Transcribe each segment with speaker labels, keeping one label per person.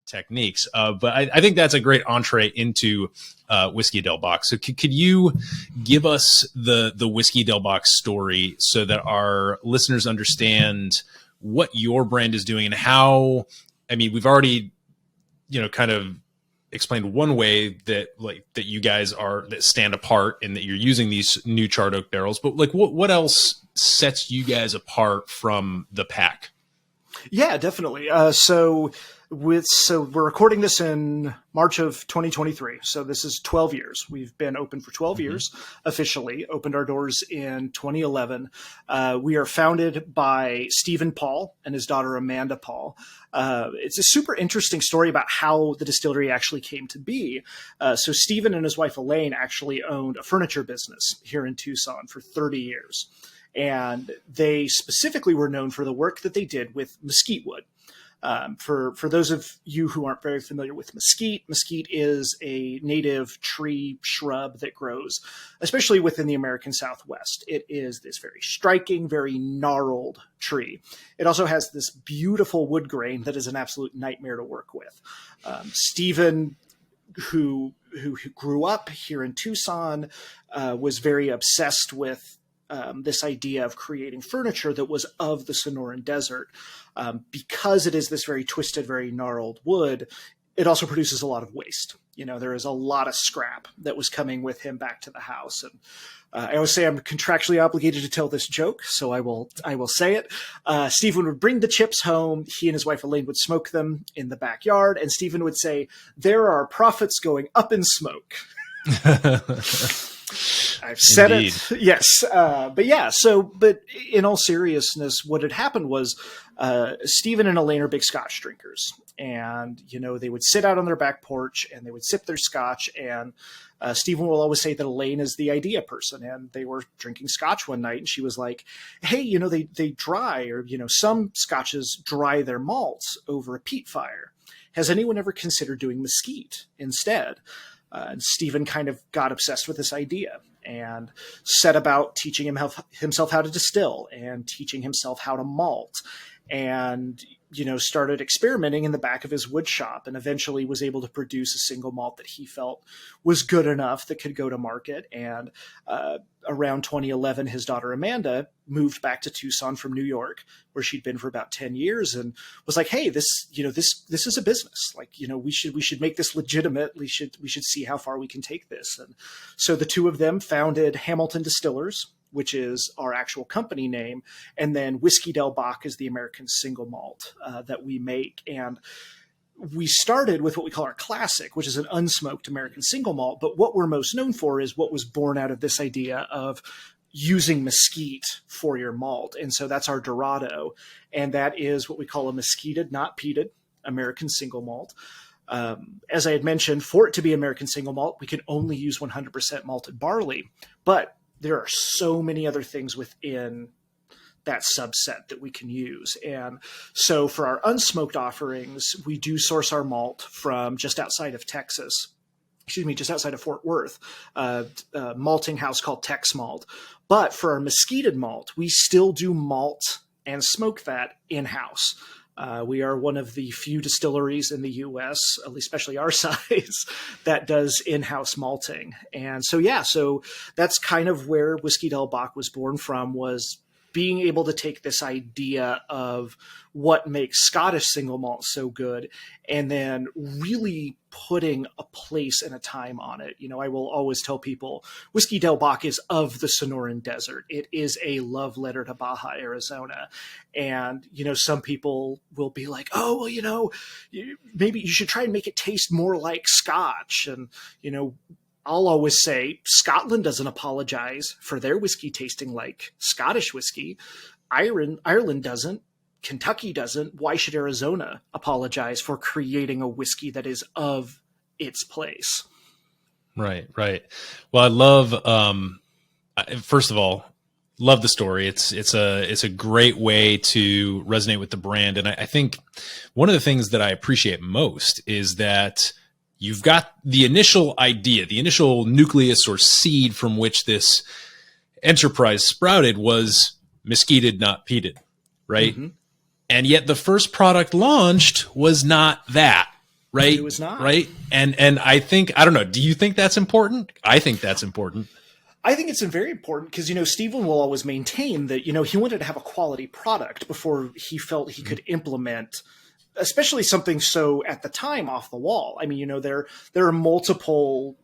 Speaker 1: techniques. But I think that's a great entree into Whiskey Del Bach. So could you give us the Whiskey Del Bach story so that our listeners understand what your brand is doing and how, I mean, we've already, kind of explained one way that you guys that stand apart and that you're using these new charred oak barrels, but what else sets you guys apart from the pack?
Speaker 2: Yeah, definitely. So we're recording this in March of 2023. So this is 12 years. We've been open for 12 years officially, opened our doors in 2011. We are founded by Stephen Paul and his daughter, Amanda Paul. It's a super interesting story about how the distillery actually came to be. So Stephen and his wife, Elaine, actually owned a furniture business here in Tucson for 30 years. And they specifically were known for the work that they did with mesquite wood. For those of you who aren't very familiar with mesquite is a native tree shrub that grows, especially within the American Southwest. It is this very striking, very gnarled tree. It also has this beautiful wood grain that is an absolute nightmare to work with. Stephen, who grew up here in Tucson, was very obsessed with this idea of creating furniture that was of the Sonoran Desert. Because it is this very twisted, very gnarled wood, it also produces a lot of waste. There is a lot of scrap that was coming with him back to the house. And I always say I'm contractually obligated to tell this joke, so I will say it. Stephen would bring the chips home. He and his wife Elaine would smoke them in the backyard, and Stephen would say, "There are profits going up in smoke." I've said
Speaker 1: Indeed.
Speaker 2: it. Yes. But in all seriousness, what had happened was Stephen and Elaine are big Scotch drinkers. And, they would sit out on their back porch and they would sip their Scotch. And Stephen will always say that Elaine is the idea person. And they were drinking Scotch one night and she was like, "Hey, they dry, or, some Scotches dry their malts over a peat fire. Has anyone ever considered doing mesquite instead?" And Stephen kind of got obsessed with this idea and set about teaching himself how to distill and teaching himself how to malt, and started experimenting in the back of his wood shop, and eventually was able to produce a single malt that he felt was good enough that could go to market. And around 2011, his daughter Amanda moved back to Tucson from New York, where she'd been for about 10 years, and was like, "Hey, this is a business. We should make this legitimate. We should see how far we can take this." And so the two of them founded Hamilton Distillers, which is our actual company name. And then Whiskey Del Bach is the American single malt that we make. And we started with what we call our classic, which is an unsmoked American single malt. But what we're most known for is what was born out of this idea of using mesquite for your malt. And so that's our Dorado. And that is what we call a mesquited, not peated, American single malt. As I had mentioned, for it to be American single malt, we can only use 100% malted barley. But there are so many other things within that subset that we can use. And so for our unsmoked offerings, we do source our malt from just outside of Fort Worth, a malting house called Tex Malt. But for our mesquited malt, we still do malt and smoke that in-house. We are one of the few distilleries in the U.S., especially our size, that does in-house malting. And so that's kind of where Whiskey Del Bach was born from, was being able to take this idea of what makes Scottish single malt so good and then really putting a place and a time on it. I will always tell people Whiskey Del Bach is of the Sonoran Desert. It is a love letter to Baja, Arizona. And, some people will be like, "Oh, well, maybe you should try and make it taste more like Scotch." And, I'll always say Scotland doesn't apologize for their whiskey tasting like Scottish whiskey. Ireland doesn't. Kentucky doesn't. Why should Arizona apologize for creating a whiskey that is of its place?
Speaker 1: Right. Well, I love, first of all, love the story. It's a great way to resonate with the brand. And I think one of the things that I appreciate most is that you've got the initial idea, the initial nucleus or seed from which this enterprise sprouted was mesquited, not peated, right? Mm-hmm. And yet the first product launched was not that. right?
Speaker 2: It was not.
Speaker 1: Right. And I think, I don't know, do you think that's important? I think that's important.
Speaker 2: I think it's very important because, Stephen will always maintain that, he wanted to have a quality product before he felt he could implement, especially something so at the time off the wall. I mean, there are multiple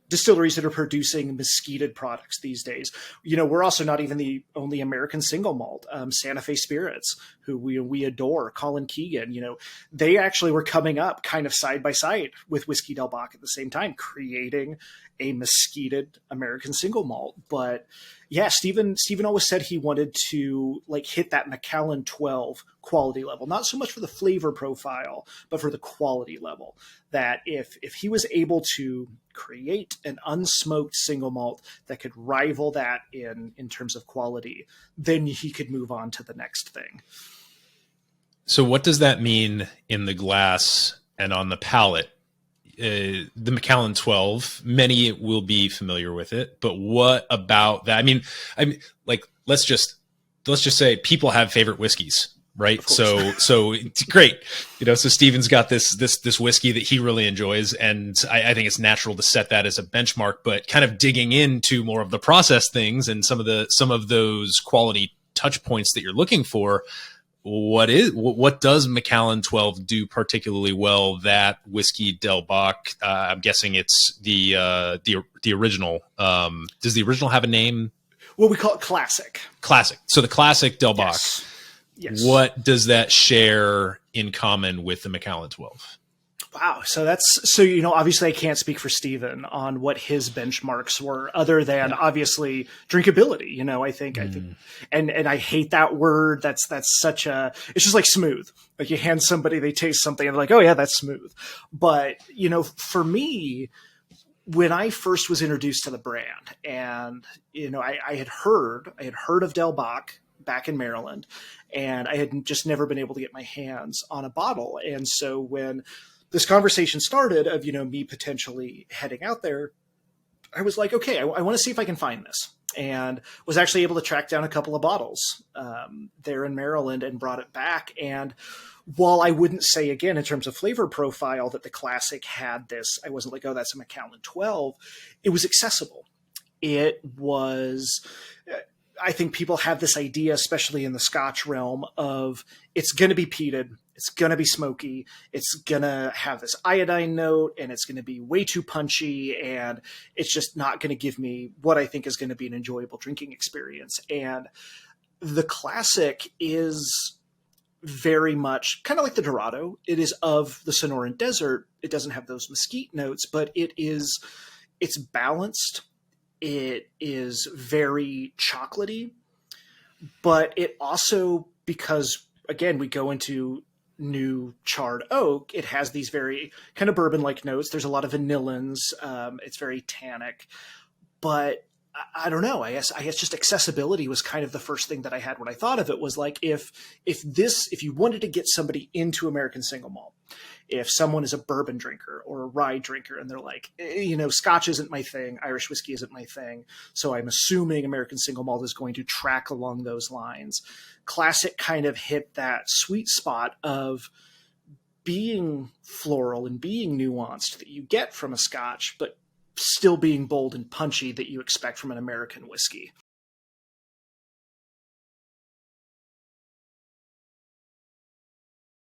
Speaker 2: distilleries that are producing Mesquited products these days. We're also not even the only American single malt. Santa Fe Spirits, who we adore, Colin Keegan, they actually were coming up kind of side by side with Whiskey Del Bach at the same time, creating a Mesquited American single malt. But yeah, Stephen always said he wanted to hit that Macallan 12 quality level, not so much for the flavor profile, but for the quality level. That if he was able to create an unsmoked single malt that could rival that in terms of quality, then he could move on to the next thing.
Speaker 1: So what does that mean in the glass and on the palate? The Macallan 12, many will be familiar with it, but what about that? I mean, let's just say people have favorite whiskeys, right? So it's great. So Stephen's got this whiskey that he really enjoys. And I think it's natural to set that as a benchmark, but kind of digging into more of the process things and some of those quality touch points that you're looking for. What does Macallan 12 do particularly well that Whiskey Del Bach? I'm guessing it's the original. Does the original have a name?
Speaker 2: Well, we call it Classic.
Speaker 1: Classic. So the Classic Del Bach.
Speaker 2: Yes.
Speaker 1: What does that share in common with the Macallan 12?
Speaker 2: Wow. So obviously I can't speak for Stephen on what his benchmarks were other than obviously drinkability. I think, and I hate that word. That's such it's just like smooth. Like you hand somebody, they taste something and they're like, oh yeah, that's smooth. But, for me, when I first was introduced to the brand and, I had heard of Del Bach back in Maryland and I had just never been able to get my hands on a bottle. And so when this conversation started of, me potentially heading out there, I was like, okay, I want to see if I can find this. And was actually able to track down a couple of bottles there in Maryland and brought it back. And while I wouldn't say, again, in terms of flavor profile, that the Classic had this, I wasn't like, oh, that's a Macallan 12. It was accessible. It was... I think people have this idea, especially in the Scotch realm, of it's going to be peated, it's going to be smoky, it's going to have this iodine note, and it's going to be way too punchy, and it's just not going to give me what I think is going to be an enjoyable drinking experience. And the Classic is very much kind of like the Dorado. It is of the Sonoran Desert. It doesn't have those mesquite notes, but it's balanced. It is very chocolatey, but it also, because again, we go into new charred oak, it has these very kind of bourbon-like notes. There's a lot of vanillins. It's very tannic, but I don't know. I guess just accessibility was kind of the first thing that I had when I thought of it. Was like, if you wanted to get somebody into American single malt, if someone is a bourbon drinker or a rye drinker and they're like, Scotch isn't my thing, Irish whiskey isn't my thing, so I'm assuming American single malt is going to track along those lines. Classic kind of hit that sweet spot of being floral and being nuanced that you get from a Scotch, but still being bold and punchy that you expect from an American whiskey.